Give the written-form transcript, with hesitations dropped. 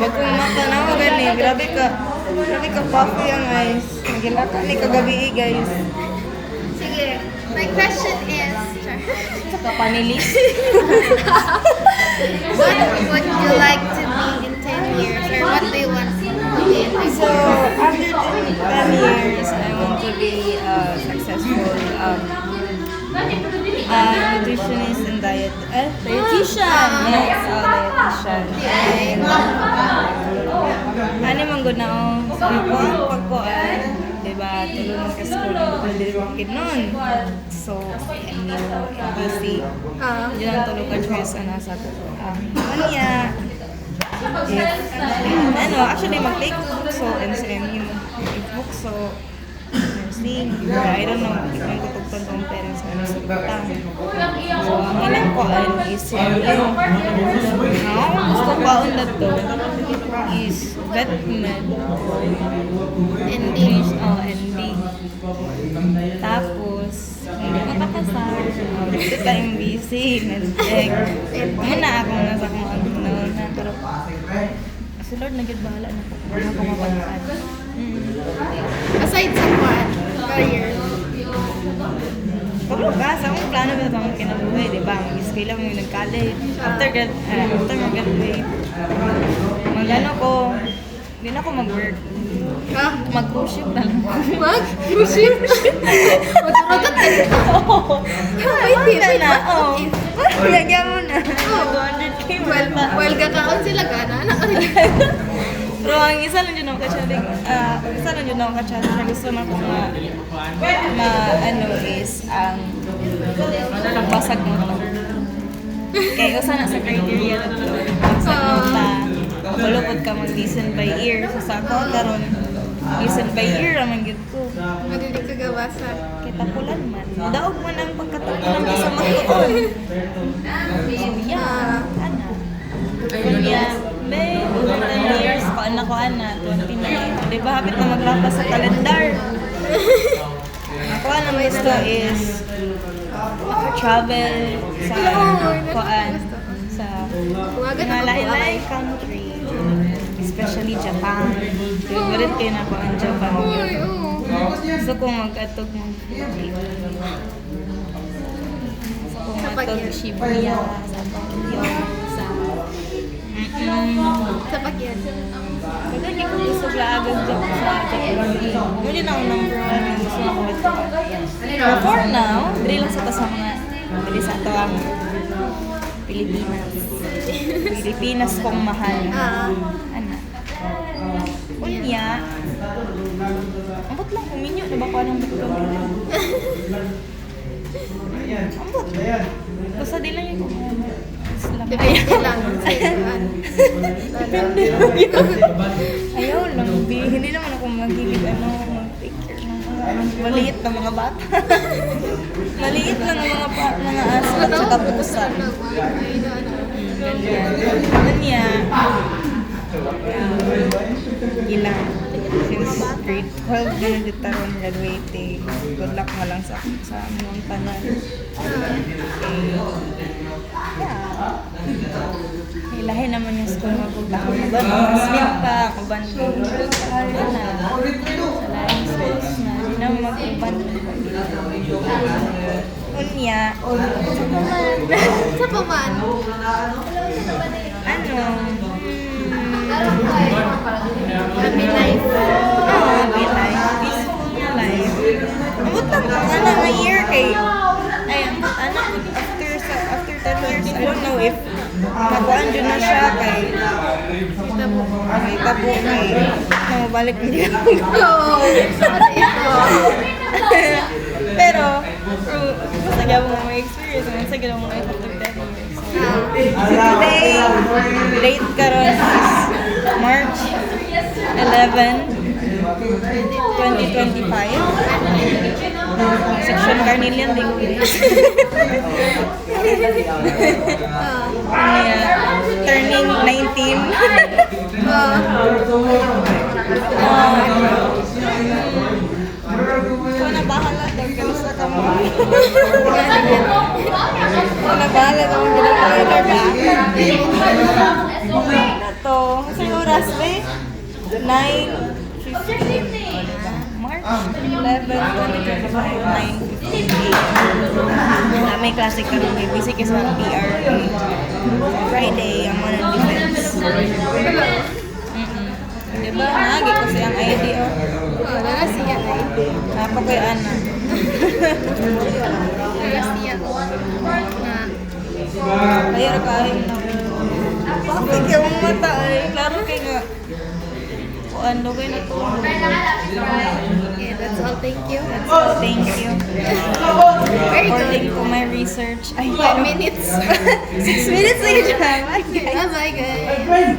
Wag kong matanaw gani. Grabe ka puffy ang eyes. Nagilaka ni kagabi guys. Sige, my question is, Saka panilis. what would you like to be in 10 years? Or what do you want to be in 10 So, years? after 10 years, I want to be successful nutritionist and dietitian. Yes, dietitian. And, ano man good na sa pagkuan, diba, tulungan ka school, hindi nun. So, MU, MBC, yun ang tulugan choice na sa kanya. Actually, mag-take bukso and sa MU, bukso, nursing, I don't know, hindi ko tugtong tong parents na nasa utang. So, ang ilang ko is MU. Ang gusto ko na to is vetmed. ND. ND. Tapos, hindi ko pakasal. Dito tayong busy. Medtech. Muna akong nasa kung ano na. Pero, si Lord nagigbahala na po. Ano ko mapagkaan. Aside sa what? Career. Pero sa akong plano ba ito ang kinabuhay, di ba? Mag-skill lang yung nag-college. After mag-graduate, mag-ano ko, hindi na ako mag-work. Mag-cruise ship na lang. Mag-cruise ship? Mag-rotat ka dito? Hindi na. Oo. Lagyan mo na. 200k Well, gakaon sila gana. Anak ka rin. Pero ang isa lang yun ako ka-challenge, gusto na ko is ang basag mo to. Kaya usa na sa criteria na to. Basag mo ta. Malupod ka mag-listen by ear. So sa ako, karon listen by ear naman yun ko. Madilig ka gabasa. Kita pulan man. Daog man ang pagkatapunan ko sa magtuon. So yeah, ana. Kunya, may 10 years ko anak ko 29. Diba hapit na maglapas sa kalendar. Ako ang gusto is maka-travel sa sa mga lain-lain country. Especially Japan. Favorite kayo na ko ang Japan. Gusto ko mag-atog Shibuya, sa Tokyo, sa Sa pagyan. Kasi hindi ko gusto agad sa Japan. Yun din ang number one yung gusto na ko ito. But for now, dili lang sa sa mga dili sa ito ang Pilipinas. Pilipinas kong mahal. Ana. Unya, ambot lang kuminyo. Diba ko anong buto? Ambot. Basta di lang yung Depende lang. Ayaw lang, hindi naman ako maghilig mag-picture ng maliit na mga bata. Maliit lang ang mga aso at saka pusa. Ganyan. Ilang. Since grade 12 na nagtaroon graduating. Good luck na lang sa among tanan. Ilahin naman yung school magpapakang maban. Smith pa, kaban ko. Sa laing schools na. Hindi naman magpaban. Unya. Sa paman. Happy life. Happy life. Peaceful na life. Amot lang po nga year kay after 10 years, I don't know if makuhaan dyan na siya kay may tabo kay mabalik niya. Pero basta gawin mo may experience basta gawin mo after 10 years. Today, date karon is March 11, 2025. Section Carnelian din ko. Turning 19. Ikaw na bahala daw. Kamusta ka mo? Ikaw na bahala daw. Ginagawa ka ba? to. Sa oras, be? 9:15. March 11, 2025, 9:15. Na may klase ka rin. Busy kasi sa PR. Friday, ang mga defense. Diba? Nagi ko siyang ID, oh. Wala siya ay. Napa ko yung ana. Wala siya. Layar ka ay. Bakit yung mata ay? Klaro kayo nga. Ano kayo na to? Okay, that's all. Thank you. So, thank you. Very According good. to my research. Ay, 5 minutes. 6 minutes lang siya. Bye-bye, guys.